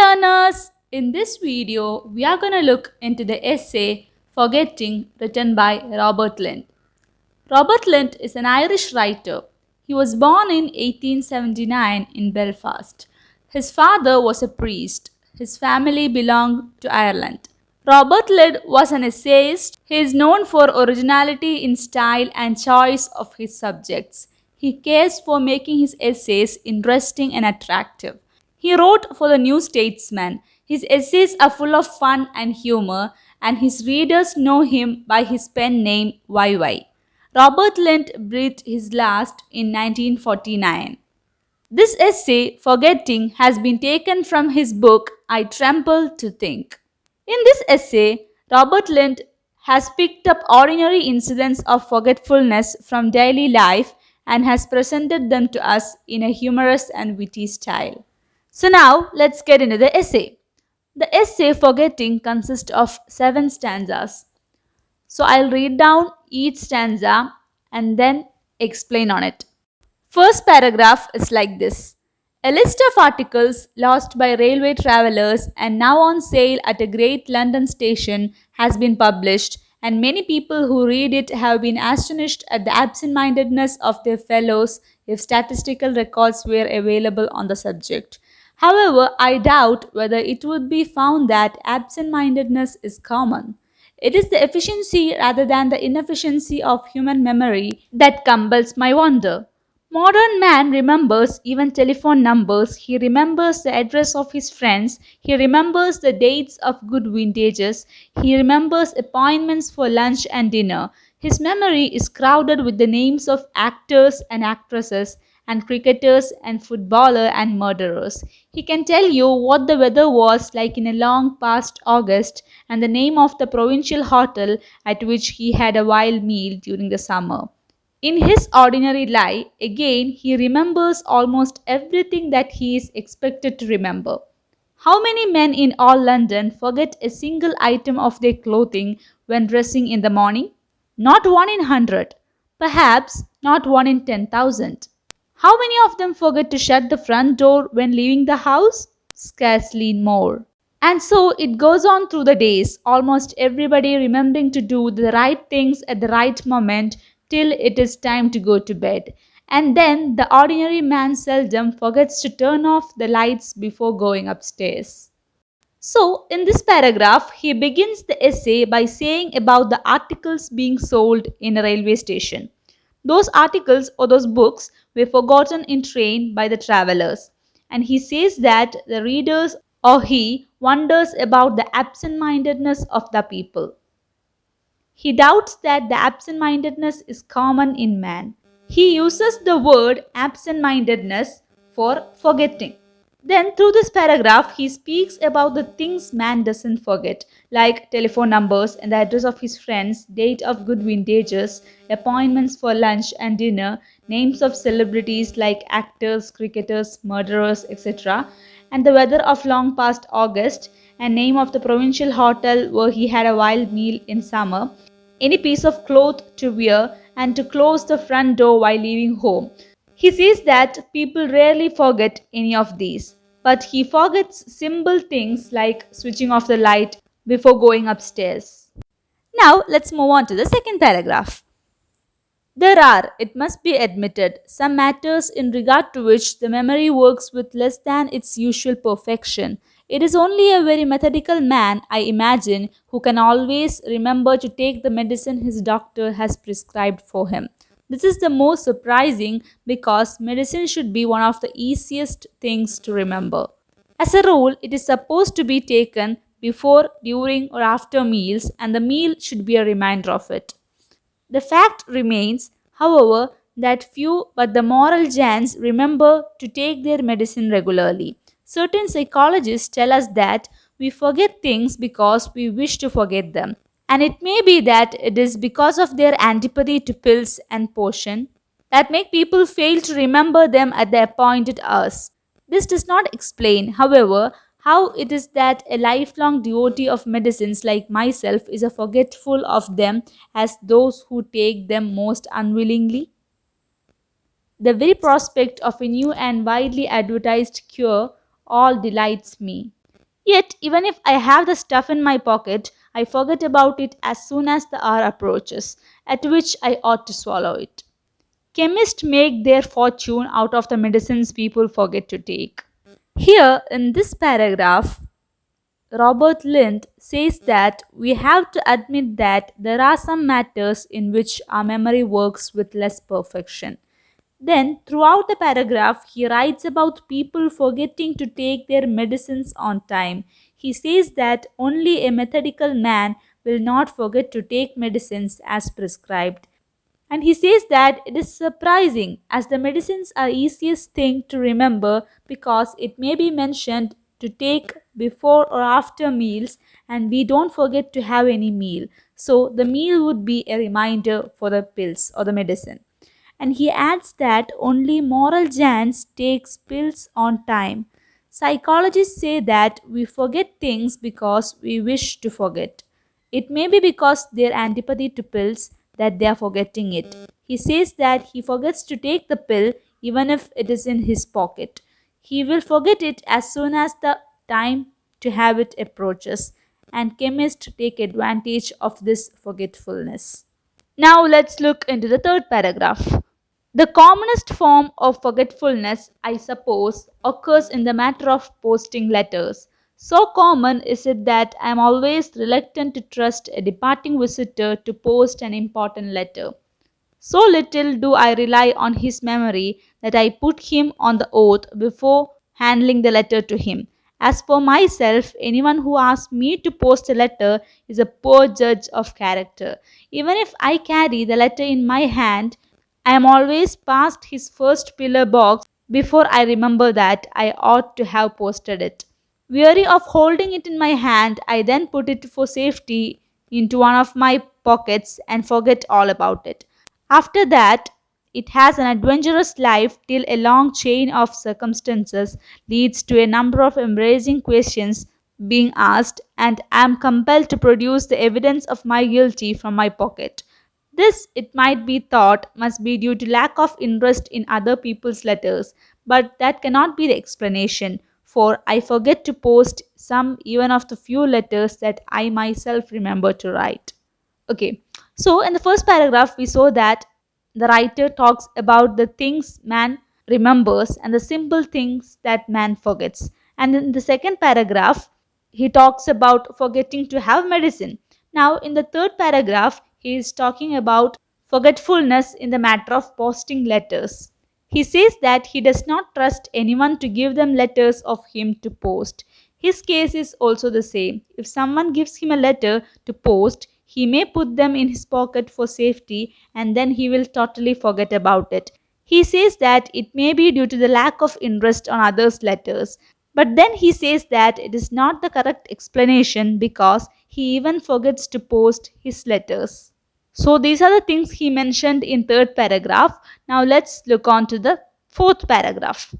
learners! In this video, we are going to look into the essay Forgetting written by Robert Lynd. Robert Lynd is an Irish writer. He was born in 1879 in Belfast. His father was a priest. His family belonged to Ireland. Robert Lynd was an essayist. He is known for originality in style and choice of his subjects. He cares for making his essays interesting and attractive. He wrote for the New Statesman. His essays are full of fun and humor, and his readers know him by his pen name YY. Robert Lynd breathed his last in 1949. This essay, Forgetting, has been taken from his book I Tremble to Think. In this essay, Robert Lynd has picked up ordinary incidents of forgetfulness from daily life and has presented them to us in a humorous and witty style. So now let's get into the essay. The essay Forgetting consists of 7 stanzas. So I'll read down each stanza and then explain on it. First paragraph is like this. A list of articles lost by railway travellers and now on sale at a great London station has been published, and many people who read it have been astonished at the absent-mindedness of their fellows if statistical records were available on the subject. However, I doubt whether it would be found that absent-mindedness is common. It is the efficiency rather than the inefficiency of human memory that compels my wonder. Modern man remembers even telephone numbers, he remembers the address of his friends, he remembers the dates of good vintages, he remembers appointments for lunch and dinner. His memory is crowded with the names of actors and actresses and cricketers and footballer and murderers. He can tell you what the weather was like in a long past August and the name of the provincial hotel at which he had a wild meal during the summer. In his ordinary life, again, he remembers almost everything that he is expected to remember. How many men in all London forget a single item of their clothing when dressing in the morning? Not 1 in 100, perhaps not 1 in 10,000. How many of them forget to shut the front door when leaving the house? Scarcely more. And so it goes on through the days, almost everybody remembering to do the right things at the right moment till it is time to go to bed. And then the ordinary man seldom forgets to turn off the lights before going upstairs. So, in this paragraph, he begins the essay by saying about the articles being sold in a railway station. Those articles or those books were forgotten in train by the travelers. And he says that the readers or he wonders about the absent mindedness of the people. He doubts that the absent mindedness is common in man. He uses the word absent mindedness for forgetting. Then, through this paragraph, he speaks about the things man doesn't forget, like telephone numbers and the address of his friends, date of good vintages, appointments for lunch and dinner, names of celebrities like actors, cricketers, murderers, etc., and the weather of long past August, and name of the provincial hotel where he had a wild meal in summer, any piece of cloth to wear, and to close the front door while leaving home. He says that people rarely forget any of these, but he forgets simple things like switching off the light before going upstairs. Now let's move on to the second paragraph. There are, it must be admitted, some matters in regard to which the memory works with less than its usual perfection. It is only a very methodical man, I imagine, who can always remember to take the medicine his doctor has prescribed for him. This is the most surprising because medicine should be one of the easiest things to remember. As a rule, it is supposed to be taken before, during, or after meals, and the meal should be a reminder of it. The fact remains, however, that few but the moral gents remember to take their medicine regularly. Certain psychologists tell us that we forget things because we wish to forget them. And it may be that it is because of their antipathy to pills and potion that make people fail to remember them at the appointed hours. This does not explain, however, how it is that a lifelong devotee of medicines like myself is as forgetful of them as those who take them most unwillingly. The very prospect of a new and widely advertised cure all delights me. Yet, even if I have the stuff in my pocket, I forget about it as soon as the hour approaches, at which I ought to swallow it. Chemists make their fortune out of the medicines people forget to take. Here, in this paragraph, Robert Lynd says that we have to admit that there are some matters in which our memory works with less perfection. Then, throughout the paragraph, he writes about people forgetting to take their medicines on time. He says that only a methodical man will not forget to take medicines as prescribed. And he says that it is surprising as the medicines are easiest thing to remember because it may be mentioned to take before or after meals and we don't forget to have any meal. So the meal would be a reminder for the pills or the medicine. And he adds that only moral Jans takes pills on time. Psychologists say that we forget things because we wish to forget. It may be because their antipathy to pills that they are forgetting it. He says that he forgets to take the pill even if it is in his pocket. He will forget it as soon as the time to have it approaches, and chemists take advantage of this forgetfulness. Now let's look into the third paragraph. The commonest form of forgetfulness, I suppose, occurs in the matter of posting letters. So common is it that I am always reluctant to trust a departing visitor to post an important letter. So little do I rely on his memory that I put him on the oath before handling the letter to him. As for myself, anyone who asks me to post a letter is a poor judge of character. Even if I carry the letter in my hand, I am always past his first pillar box before I remember that I ought to have posted it. Weary of holding it in my hand, I then put it for safety into one of my pockets and forget all about it. After that, it has an adventurous life till a long chain of circumstances leads to a number of embarrassing questions being asked, and I am compelled to produce the evidence of my guilty from my pocket. This, it might be thought, must be due to lack of interest in other people's letters, but that cannot be the explanation, for I forget to post some even of the few letters that I myself remember to write. Okay, so in the first paragraph, we saw that the writer talks about the things man remembers and the simple things that man forgets. And in the second paragraph, he talks about forgetting to have medicine. Now, in the third paragraph, he is talking about forgetfulness in the matter of posting letters. He says that he does not trust anyone to give them letters of him to post. His case is also the same. If someone gives him a letter to post, he may put them in his pocket for safety and then he will totally forget about it. He says that it may be due to the lack of interest on others' letters. But then he says that it is not the correct explanation because he even forgets to post his letters. So these are the things he mentioned in third paragraph. Now let's look on to the fourth paragraph.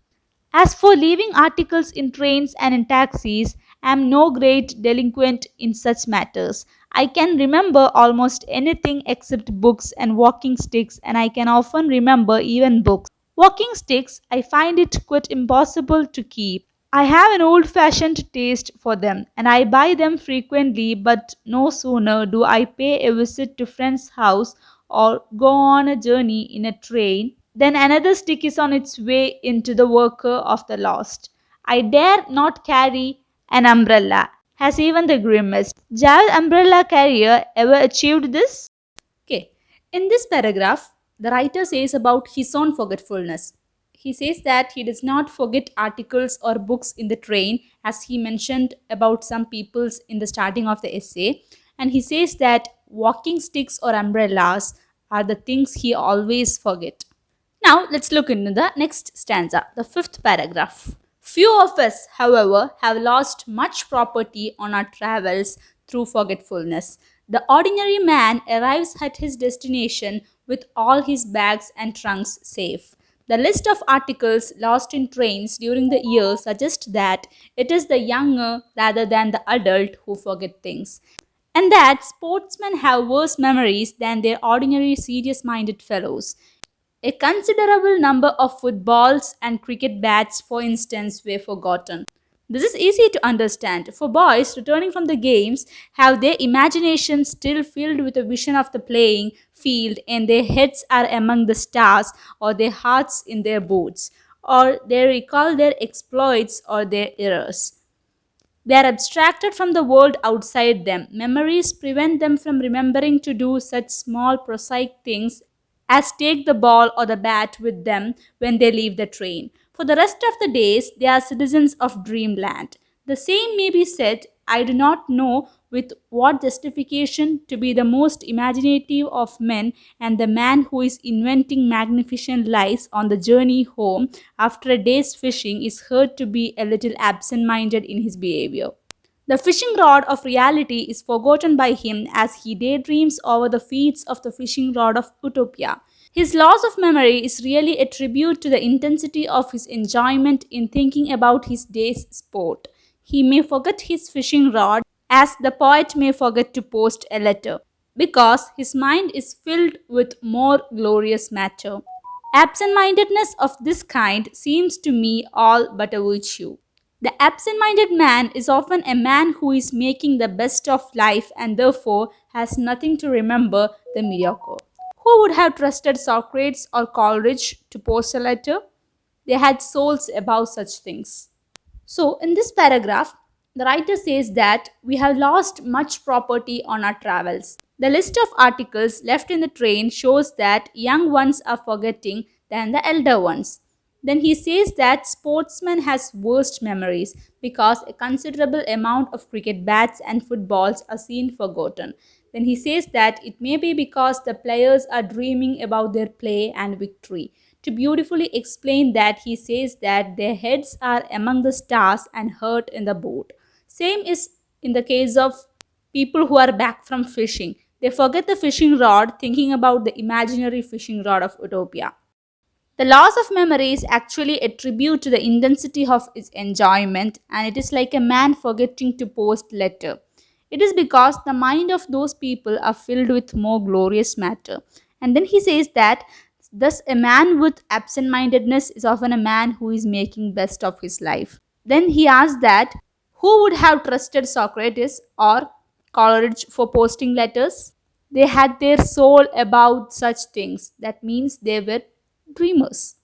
As for leaving articles in trains and in taxis, I am no great delinquent in such matters. I can remember almost anything except books and walking sticks, and I can often remember even books. Walking sticks, I find it quite impossible to keep. I have an old fashioned taste for them and I buy them frequently, but no sooner do I pay a visit to friend's house or go on a journey in a train than another stick is on its way into the worker of the lost. I dare not carry an umbrella, has even the grimmest Javel umbrella carrier ever achieved this? Okay. In this paragraph, the writer says about his own forgetfulness. He says that he does not forget articles or books in the train, as he mentioned about some people's in the starting of the essay. And he says that walking sticks or umbrellas are the things he always forget. Now let's look into the next stanza, the fifth paragraph. Few of us, however, have lost much property on our travels through forgetfulness. The ordinary man arrives at his destination with all his bags and trunks safe. The list of articles lost in trains during the year suggests that it is the younger rather than the adult who forget things, and that sportsmen have worse memories than their ordinary serious minded fellows. A considerable number of footballs and cricket bats, for instance, were forgotten. This is easy to understand. For boys returning from the games, have their imagination still filled with a vision of the playing field and their heads are among the stars or their hearts in their boots, or they recall their exploits or their errors. They are abstracted from the world outside them. Memories prevent them from remembering to do such small, prosaic things as take the ball or the bat with them when they leave the train. For the rest of the days, they are citizens of dreamland. The same may be said, I do not know with what justification, to be the most imaginative of men and the man who is inventing magnificent lies on the journey home after a day's fishing is heard to be a little absent minded in his behavior. The fishing rod of reality is forgotten by him as he daydreams over the feats of the fishing rod of utopia. His loss of memory is really a tribute to the intensity of his enjoyment in thinking about his day's sport. He may forget his fishing rod as the poet may forget to post a letter, because his mind is filled with more glorious matter. Absent mindedness of this kind seems to me all but a virtue. The absent minded man is often a man who is making the best of life and therefore has nothing to remember the mediocre. Who would have trusted Socrates or Coleridge to post a letter? They had souls above such things. So, in this paragraph, the writer says that we have lost much property on our travels. The list of articles left in the train shows that young ones are forgetting than the elder ones. Then he says that sportsman has worst memories because a considerable amount of cricket bats and footballs are seen forgotten. Then he says that it may be because the players are dreaming about their play and victory. To beautifully explain that, he says that their heads are among the stars and hurt in the boat. Same is in the case of people who are back from fishing. They forget the fishing rod thinking about the imaginary fishing rod of utopia. The loss of memory is actually a tribute to the intensity of its enjoyment, and it is like a man forgetting to post letter. It is because the mind of those people are filled with more glorious matter. And then he says that thus a man with absent-mindedness is often a man who is making best of his life. Then he asks that who would have trusted Socrates or Coleridge for posting letters? They had their soul about such things. That means they were dreamers.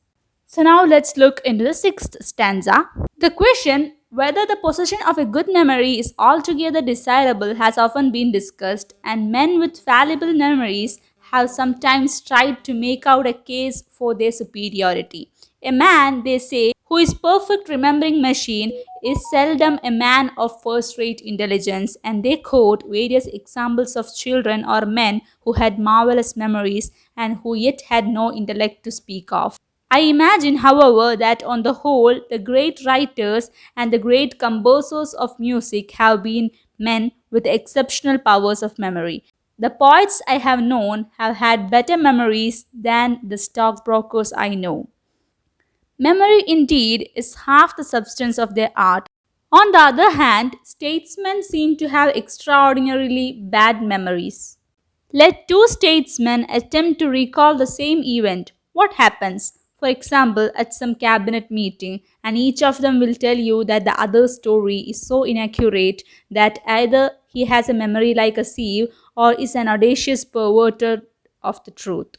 So now let's look into the sixth stanza. The question whether the possession of a good memory is altogether desirable has often been discussed, and men with fallible memories have sometimes tried to make out a case for their superiority. A man, they say, who is perfect remembering machine is seldom a man of first-rate intelligence, and they quote various examples of children or men who had marvelous memories and who yet had no intellect to speak of. I imagine, however, that on the whole, the great writers and the great composers of music have been men with exceptional powers of memory. The poets I have known have had better memories than the stockbrokers I know. Memory, indeed, is half the substance of their art. On the other hand, statesmen seem to have extraordinarily bad memories. Let two statesmen attempt to recall the same event. What happens? For example, at some cabinet meeting, and each of them will tell you that the other's story is so inaccurate that either he has a memory like a sieve or is an audacious perverter of the truth.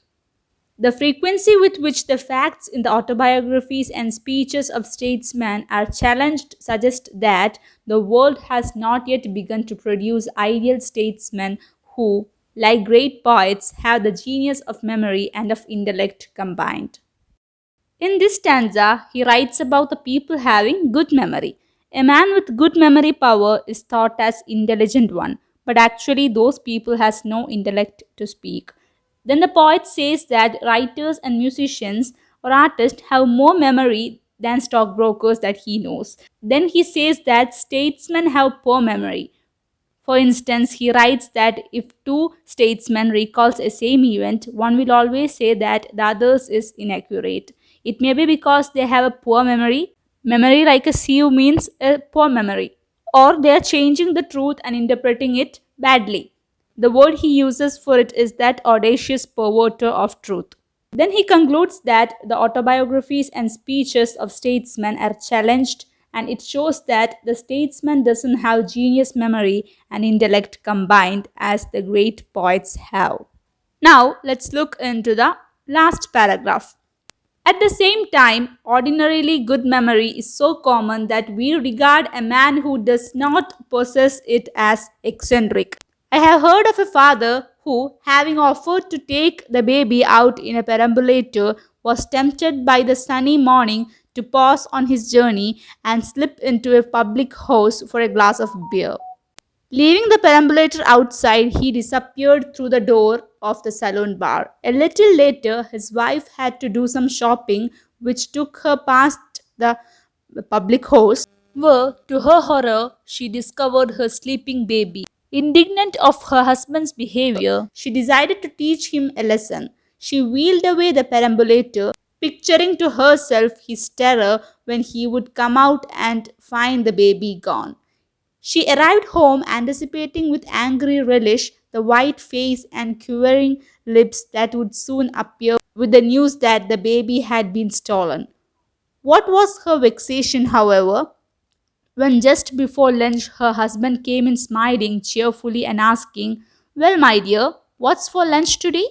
The frequency with which the facts in the autobiographies and speeches of statesmen are challenged suggests that the world has not yet begun to produce ideal statesmen who, like great poets, have the genius of memory and of intellect combined. In this stanza, he writes about the people having good memory. A man with good memory power is thought as intelligent one, but actually those people has no intellect to speak. Then the poet says that writers and musicians or artists have more memory than stockbrokers that he knows. Then he says that statesmen have poor memory. For instance, he writes that if two statesmen recalls a same event, one will always say that the others is inaccurate. It may be because they have a poor memory. Memory like a sieve means a poor memory. Or they are changing the truth and interpreting it badly. The word he uses for it is that audacious perverter of truth. Then he concludes that the autobiographies and speeches of statesmen are challenged and it shows that the statesman doesn't have genius memory and intellect combined as the great poets have. Now, let's look into the last paragraph. At the same time, ordinarily good memory is so common that we regard a man who does not possess it as eccentric. I have heard of a father who, having offered to take the baby out in a perambulator, was tempted by the sunny morning to pause on his journey and slip into a public house for a glass of beer. Leaving the perambulator outside, he disappeared through the door of the saloon bar. A little later, his wife had to do some shopping, which took her past the public house, where, to her horror, she discovered her sleeping baby. Indignant of her husband's behavior, she decided to teach him a lesson. She wheeled away the perambulator, picturing to herself his terror when he would come out and find the baby gone. She arrived home anticipating with angry relish the white face and quivering lips that would soon appear with the news that the baby had been stolen. What was her vexation, however, when just before lunch her husband came in smiling cheerfully and asking, "Well, my dear, what's for lunch today?"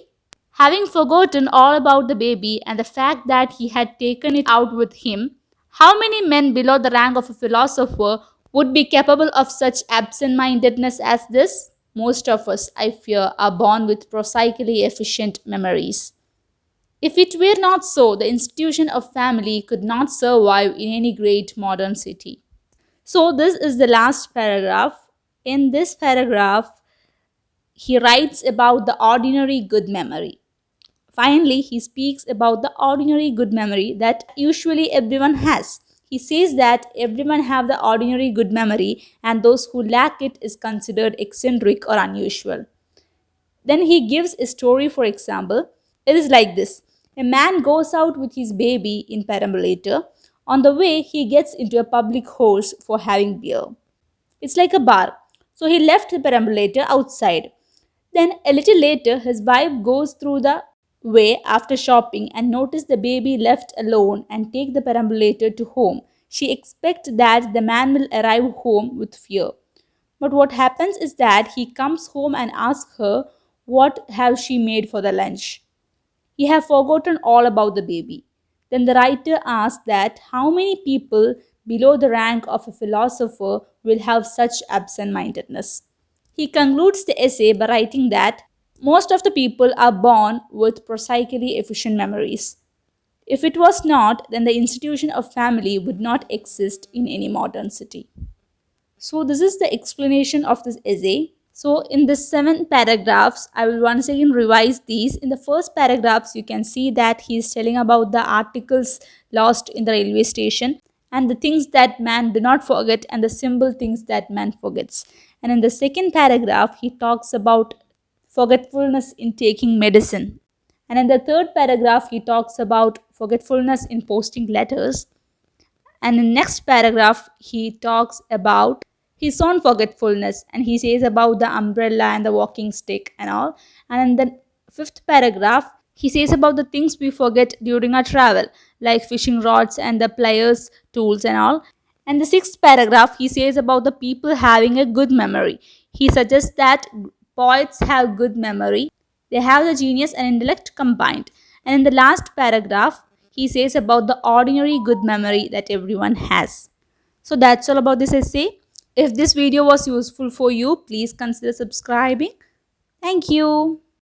Having forgotten all about the baby and the fact that he had taken it out with him, how many men below the rank of a philosopher would be capable of such absent mindedness as this? Most of us, I fear, are born with prosaically efficient memories. If it were not so, the institution of family could not survive in any great modern city. So, this is the last paragraph. In this paragraph, he writes about the ordinary good memory. Finally, he speaks about the ordinary good memory that usually everyone has. He says that everyone have the ordinary good memory and those who lack it is considered eccentric or unusual. Then he gives a story, for example. It is like this. A man goes out with his baby in perambulator. On the way, he gets into a public house for having beer. It's like a bar. So he left the perambulator outside. Then a little later, his wife goes through the way after shopping and notices the baby left alone and take the perambulator to home. She expects that the man will arrive home with fear. But what happens is that he comes home and asks her what have she made for the lunch. He have forgotten all about the baby. Then the writer asks that how many people below the rank of a philosopher will have such absent-mindedness. He concludes the essay by writing that most of the people are born with prosaically efficient memories. If it was not, then the institution of family would not exist in any modern city. So, this is the explanation of this essay. So, in the 7 paragraphs, I will once again revise these. In the first paragraphs, you can see that he is telling about the articles lost in the railway station and the things that man do not forget and the simple things that man forgets. And in the second paragraph, he talks about forgetfulness in taking medicine. And in the third paragraph, he talks about forgetfulness in posting letters. And in the next paragraph, he talks about his own forgetfulness and he says about the umbrella and the walking stick and all. And in the fifth paragraph, he says about the things we forget during our travel, like fishing rods and the pliers, tools, and all. And the sixth paragraph, he says about the people having a good memory. He suggests that poets have good memory, they have the genius and intellect combined. And in the last paragraph, he says about the ordinary good memory that everyone has. So that's all about this essay. If this video was useful for you, please consider subscribing. Thank you.